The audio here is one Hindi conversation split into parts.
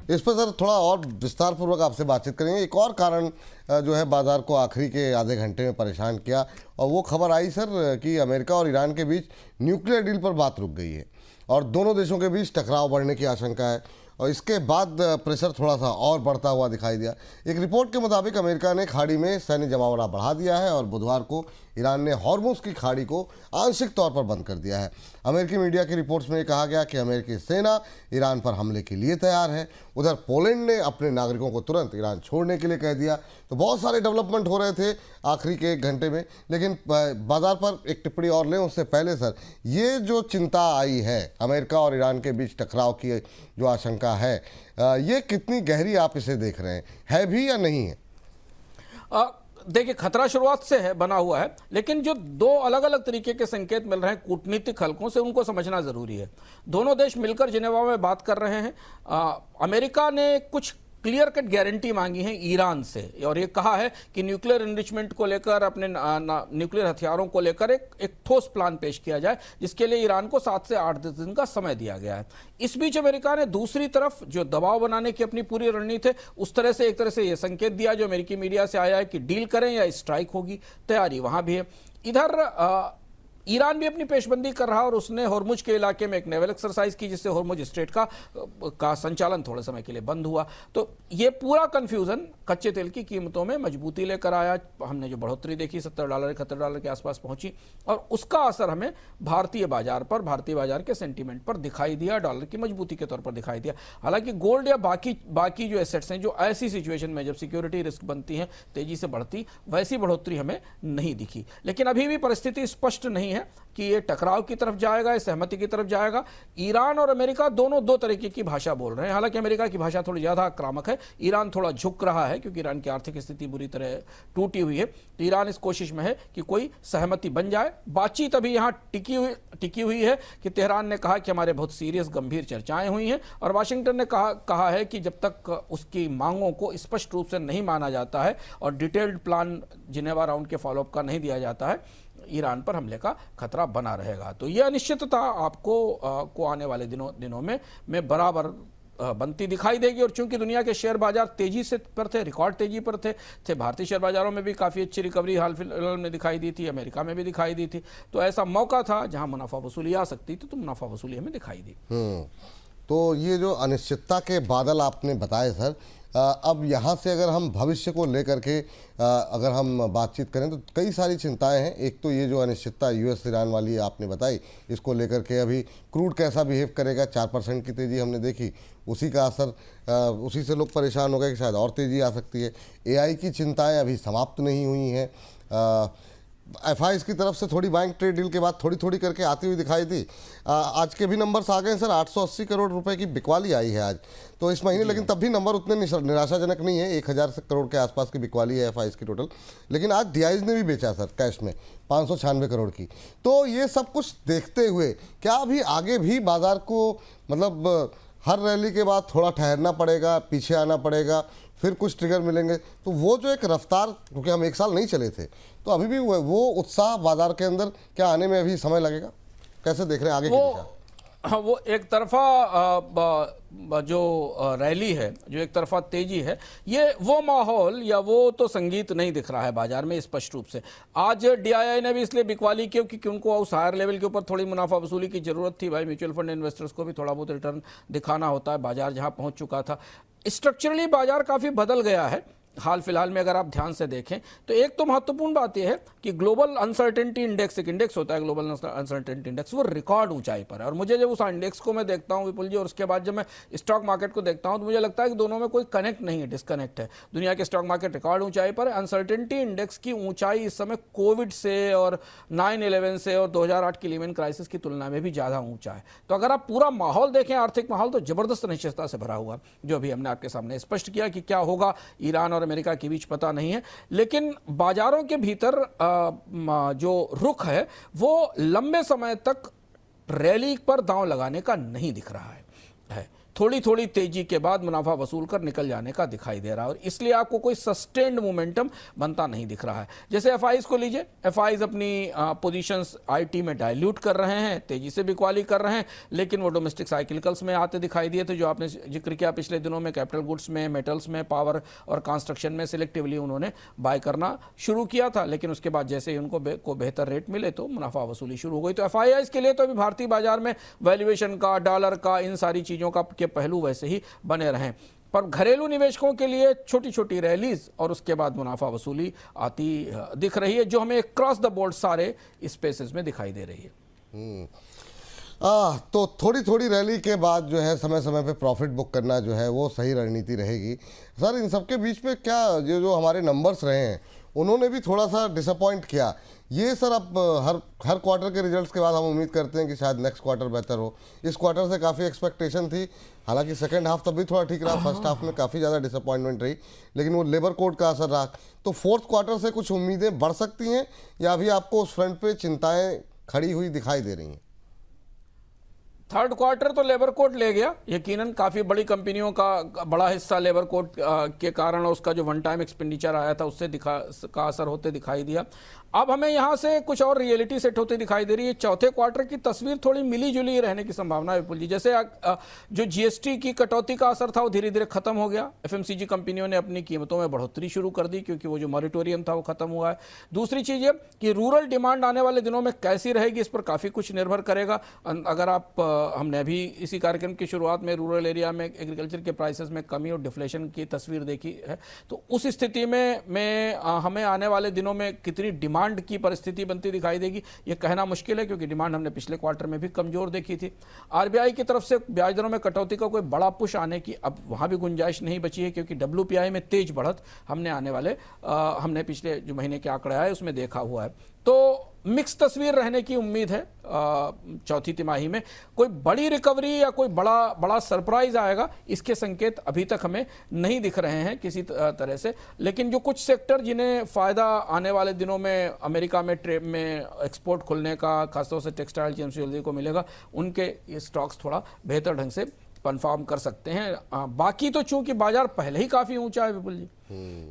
इस पर सर थोड़ा और विस्तार पूर्वक आपसे बातचीत करेंगे। एक और कारण जो है बाजार को आखिरी के आधे घंटे में परेशान किया, और वो खबर आई सर कि अमेरिका और ईरान के बीच न्यूक्लियर डील पर बात रुक गई है और दोनों देशों के बीच टकराव बढ़ने की आशंका है, और इसके बाद प्रेशर थोड़ा सा और बढ़ता हुआ दिखाई दिया। एक रिपोर्ट के मुताबिक अमेरिका ने खाड़ी में सैन्य जमावड़ा बढ़ा दिया है और बुधवार को ईरान ने हॉर्मुज़ की खाड़ी को आंशिक तौर पर बंद कर दिया है। अमेरिकी मीडिया की रिपोर्ट्स में कहा गया कि अमेरिकी सेना ईरान पर हमले के लिए तैयार है। उधर पोलैंड ने अपने नागरिकों को तुरंत ईरान छोड़ने के लिए कह दिया। तो बहुत सारे डेवलपमेंट हो रहे थे आखिरी के एक घंटे में, लेकिन बाजार पर एक टिप्पणी और लें उससे पहले सर, ये जो चिंता आई है अमेरिका और ईरान के बीच टकराव की जो आशंका है, ये कितनी गहरी आप इसे देख रहे हैं, है भी या नहीं है? देखिए, खतरा शुरुआत से है, बना हुआ है, लेकिन जो दो अलग अलग तरीके के संकेत मिल रहे हैं कूटनीतिक हलकों से, उनको समझना जरूरी है। दोनों देश मिलकर जिनेवा में बात कर रहे हैं। अमेरिका ने कुछ क्लियर कट गारंटी मांगी है ईरान से, और ये कहा है कि न्यूक्लियर एनरिचमेंट को लेकर, अपने न्यूक्लियर हथियारों को लेकर एक ठोस प्लान पेश किया जाए, जिसके लिए ईरान को 7 से 8 दिन का समय दिया गया है। इस बीच अमेरिका ने दूसरी तरफ जो दबाव बनाने की अपनी पूरी रणनीति है, उस तरह से एक तरह से यह संकेत दिया जो अमेरिकी मीडिया से आया है कि डील करें या स्ट्राइक होगी, तैयारी वहां भी है। इधर ईरान भी अपनी पेशबंदी कर रहा है और उसने हॉर्मुज के इलाके में एक नेवल एक्सरसाइज की, जिससे हॉर्मुज स्ट्रेट का संचालन थोड़े समय के लिए बंद हुआ। तो ये पूरा कंफ्यूजन कच्चे तेल की कीमतों में मजबूती लेकर आया। हमने जो बढ़ोतरी देखी $70 $71 के आसपास पहुंची, और उसका असर हमें भारतीय बाजार पर, भारतीय बाजार के सेंटीमेंट पर दिखाई दिया, डॉलर की मजबूती के तौर पर दिखाई दिया। हालांकि गोल्ड या बाकी जो एसेट्स हैं, जो ऐसी सिचुएशन में जब सिक्योरिटी रिस्क बनती है तेजी से बढ़ती, वैसी बढ़ोतरी हमें नहीं दिखी। लेकिन अभी भी परिस्थिति स्पष्ट नहीं है कि ये टकराव की तरफ जाएगा, सहमति की तरफ जाएगा। ईरान और अमेरिका दोनों दो तरीके की भाषा बोल रहे हैं। हालांकि अमेरिका की भाषा थोड़ी ज्यादा आक्रामक है, ईरान थोड़ा झुक रहा है, क्योंकि ईरान की आर्थिक स्थिति बुरी तरह टूटी हुई है। ईरान इस कोशिश में है कि कोई सहमति बन जाए। बातचीत अभी यहां टिकी हुई है कि तेहरान ने कहा कि हमारे बहुत सीरियस गंभीर चर्चाएं हुई हैं, और वाशिंगटन ने कहा है कि जब तक उसकी मांगों को स्पष्ट रूप से नहीं माना जाता है और डिटेल्ड प्लान जिनेवा राउंड के फॉलोअप का नहीं दिया जाता है, ईरान पर हमले का खतरा बना रहेगा। तो यह अनिश्चितता आपको आने वाले दिनों में बराबर बनती दिखाई देगी। और चूंकि दुनिया के शेयर बाजार तेजी से पर थे, रिकॉर्ड तेजी पर थे, भारतीय शेयर बाजारों में भी काफ़ी अच्छी रिकवरी हाल फिलहाल में दिखाई दी थी, अमेरिका में भी दिखाई दी थी। तो ऐसा मौका था जहां मुनाफा वसूली आ सकती थी, तो मुनाफा वसूली हमें दिखाई दी। तो ये जो अनिश्चितता के बादल आपने बताए सर, अब यहाँ से अगर हम भविष्य को लेकर के अगर हम बातचीत करें तो कई सारी चिंताएं हैं। एक तो ये जो अनिश्चितता US ईरान वाली आपने बताई, इसको लेकर के अभी क्रूड कैसा बिहेव करेगा, 4% की तेज़ी हमने देखी, उसी का असर, उसी से लोग परेशान हो गए कि शायद और तेज़ी आ सकती है। AI की चिंताएं अभी समाप्त नहीं हुई हैं। FIs की तरफ से थोड़ी बैंक ट्रेड डील के बाद थोड़ी करके आती हुई दिखाई दी। आज के भी नंबर्स आ गए सर, 880 करोड़ रुपए की बिकवाली आई है आज तो इस महीने, लेकिन तब भी नंबर उतने निराशाजनक नहीं है। 1000 करोड़ के आसपास की बिकवाली है FIs की टोटल। लेकिन आज DIs ने भी बेचा सर कैश में 596 करोड़ की। तो ये सब कुछ देखते हुए क्या अभी आगे भी बाजार को मतलब हर रैली के बाद थोड़ा ठहरना पड़ेगा, पीछे आना पड़ेगा, फिर कुछ ट्रिगर मिलेंगे? तो वो जो एक रफ्तार, क्योंकि हम एक साल नहीं चले थे, तो अभी भी वो उत्साह बाजार के अंदर क्या आने में अभी समय लगेगा? कैसे देख रहे हैं आगे की दिशा? वो एक तरफा जो रैली है, जो एक तरफा तेजी है, ये वो माहौल या वो तो संगीत नहीं दिख रहा है बाजार में स्पष्ट रूप से। आज DII ने भी इसलिए बिकवाली की क्योंकि उनको उस हायर लेवल के ऊपर थोड़ी मुनाफा वसूली की जरूरत थी। भाई, म्यूचुअल फंड इन्वेस्टर्स को भी थोड़ा बहुत रिटर्न दिखाना होता है, बाजार जहां पहुंच चुका था। स्ट्रक्चरली बाजार काफी बदल गया है हाल फिलहाल में। अगर आप ध्यान से देखें तो एक तो महत्वपूर्ण बात यह है कि ग्लोबल अनसर्टेनिटी इंडेक्स, एक इंडेक्स होता है ग्लोबल अनसर्टेनिटी इंडेक्स, वो रिकॉर्ड ऊंचाई पर है। और मुझे जब उस इंडेक्स को मैं देखता हूं विपुल जी, और उसके बाद जब मैं स्टॉक मार्केट को देखता हूं, तो मुझे लगता है कि दोनों में कोई कनेक्ट नहीं है, डिस्कनेक्ट है। दुनिया के स्टॉक मार्केट रिकॉर्ड ऊंचाई पर है। अनसर्टेनिटी इंडेक्स की ऊंचाई इस समय कोविड से और 9/11 से और 2008 की लीमन क्राइसिस की तुलना में भी ज्यादा ऊंचा है। तो अगर आप पूरा माहौल देखें, आर्थिक माहौल, तो जबरदस्त अनिश्चितता से भरा हुआ, जो अभी हमने आपके सामने स्पष्ट किया कि क्या होगा ईरान और अमेरिका के बीच नहीं है। लेकिन बाजारों के भीतर जो रुख है वो लंबे समय तक रैली पर दांव लगाने का नहीं दिख रहा है। थोड़ी थोड़ी तेजी के बाद मुनाफा वसूल कर निकल जाने का दिखाई दे रहा है, और इसलिए आपको कोई सस्टेन्ड मोमेंटम बनता नहीं दिख रहा है। जैसे एफआईज को लीजिए, एफआईज अपनी पोजीशंस आईटी में डाइल्यूट कर रहे हैं, तेजी से बिकवाली कर रहे हैं, लेकिन वो डोमेस्टिक साइक्लिकल्स में आते दिखाई दिए थे, जो आपने जिक्र किया पिछले दिनों में। कैपिटल गुड्स में, मेटल्स में, पावर और कंस्ट्रक्शन में सिलेक्टिवली उन्होंने बाय करना शुरू किया था, लेकिन उसके बाद जैसे ही उनको को बेहतर रेट मिले तो मुनाफा वसूली शुरू हो गई। तो एफआईआईज के लिए तो अभी भारतीय बाजार में वैल्यूएशन का, डॉलर का, इन सारी चीज़ों का के पहलू वैसे ही बने रहें, पर घरेलू निवेशकों के लिए छोटी छोटी रैलीज और उसके बाद मुनाफा वसूली आती दिख रही है, जो हमें क्रॉस द बोर्ड सारे स्पेसेस में दिखाई दे रही है। तो थोड़ी थोड़ी रैली के बाद जो है समय समय पे प्रॉफिट बुक करना जो है वो सही रणनीति रहेगी। सर, इन सबके बीच में क्या जो हमारे नंबर्स रहे हैं उन्होंने भी थोड़ा सा डिसअपॉइंट किया। ये सर अब हर क्वार्टर के रिजल्ट्स के बाद हम उम्मीद करते हैं कि शायद नेक्स्ट क्वार्टर बेहतर हो। इस क्वार्टर से काफ़ी एक्सपेक्टेशन थी, हालांकि सेकंड हाफ तब भी थोड़ा ठीक रहा, फर्स्ट हाफ में काफ़ी ज़्यादा डिसअपॉइंटमेंट रही, लेकिन वो लेबर कोड का असर रहा। तो फोर्थ क्वार्टर से कुछ उम्मीदें बढ़ सकती हैं या अभी आपको उस फ्रंट पे चिंताएँ खड़ी हुई दिखाई दे रही हैं? थर्ड क्वार्टर तो लेबर कोड ले गया, यकीनन काफ़ी बड़ी कंपनियों का बड़ा हिस्सा लेबर कोड के कारण उसका जो वन टाइम एक्सपेंडिचर आया था उससे का असर होते दिखाई दिया। अब हमें यहाँ से कुछ और रियलिटी सेट होते दिखाई दे रही है। चौथे क्वार्टर की तस्वीर थोड़ी मिली जुली रहने की संभावना है विपुल जी। जैसे जो जीएसटी की कटौती का असर था वो धीरे धीरे खत्म हो गया, एफएमसीजी कंपनियों ने अपनी कीमतों में बढ़ोतरी शुरू कर दी क्योंकि वो जो मॉरिटोरियम था वो खत्म हुआ है। दूसरी चीज़ ये कि रूरल डिमांड आने वाले दिनों में कैसी रहेगी, इस पर काफ़ी कुछ निर्भर करेगा। अगर आप हमने अभी इसी कार्यक्रम की शुरुआत में रूरल एरिया में एग्रीकल्चर के प्राइसेस में कमी और डिफ्लेशन की तस्वीर देखी है, तो उस स्थिति में हमें आने वाले दिनों में कितनी डिमांड की परिस्थिति बनती दिखाई देगी ये कहना मुश्किल है, क्योंकि डिमांड हमने पिछले क्वार्टर में भी कमजोर देखी थी। आरबीआई की तरफ से ब्याज दरों में कटौती का कोई बड़ा पुश आने की अब वहां भी गुंजाइश नहीं बची है, क्योंकि डब्ल्यूपीआई में तेज बढ़त हमने पिछले जो महीने के आंकड़े आए उसमें देखा हुआ है। तो मिक्स तस्वीर रहने की उम्मीद है चौथी तिमाही में। कोई बड़ी रिकवरी या कोई बड़ा सरप्राइज आएगा इसके संकेत अभी तक हमें नहीं दिख रहे हैं किसी तरह से, लेकिन जो कुछ सेक्टर जिन्हें फ़ायदा आने वाले दिनों में अमेरिका में ट्रेड में एक्सपोर्ट खुलने का, खासतौर से टेक्सटाइल ज्वेलरी को मिलेगा, उनके स्टॉक्स थोड़ा बेहतर ढंग से परफॉर्म कर सकते हैं। बाकी तो चूंकि बाजार पहले ही काफ़ी ऊंचा है विपुल जी,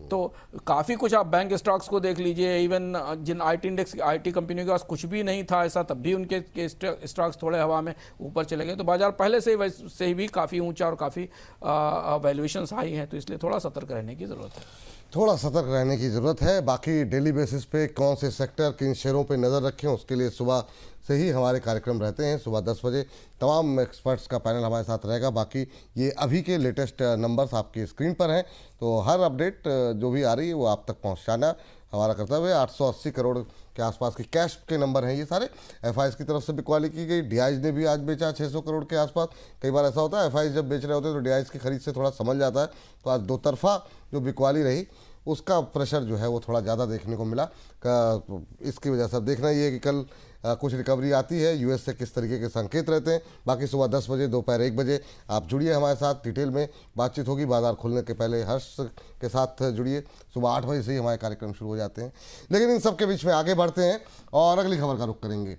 तो काफ़ी कुछ आप बैंक स्टॉक्स को देख लीजिए, इवन जिन आईटी कंपनियों के पास कुछ भी नहीं था ऐसा, तब भी उनके स्टॉक्स थोड़े हवा में ऊपर चले गए। तो बाजार पहले से भी काफ़ी ऊंचा और काफ़ी वैल्यूएशंस हाई हैं, तो इसलिए थोड़ा सतर्क रहने की ज़रूरत है। थोड़ा सतर्क रहने की ज़रूरत है। बाकी डेली बेसिस पे कौन से सेक्टर, किन शेयरों पे नज़र रखें, उसके लिए सुबह से ही हमारे कार्यक्रम रहते हैं। सुबह 10 बजे तमाम एक्सपर्ट्स का पैनल हमारे साथ रहेगा। बाकी ये अभी के लेटेस्ट नंबर्स आपकी स्क्रीन पर हैं, तो हर अपडेट जो भी आ रही है वो आप तक पहुंचाना हमारा कर्तव्य है। 880 करोड़ के आसपास की कैश के नंबर हैं ये सारे। एफआईज की तरफ से बिकवाली की गई, डीआईज ने भी आज बेचा 600 करोड़ के आसपास। कई बार ऐसा होता है एफआईज जब बेच रहे होते हैं तो डीआईज की खरीद से थोड़ा समझ जाता है, तो आज दो तरफा जो बिकवाली रही उसका प्रेशर जो है वो थोड़ा ज़्यादा देखने को मिला। इसकी वजह से अब देखना ये है कि कल कुछ रिकवरी आती है, यूएस से किस तरीके के संकेत रहते हैं। बाकी सुबह 10 बजे, दोपहर 1 बजे आप जुड़िए हमारे साथ, डिटेल में बातचीत होगी। बाजार खुलने के पहले हर्ष के साथ जुड़िए। सुबह 8 बजे से ही हमारे कार्यक्रम शुरू हो जाते हैं, लेकिन इन सब के बीच में आगे बढ़ते हैं और अगली खबर का रुख करेंगे।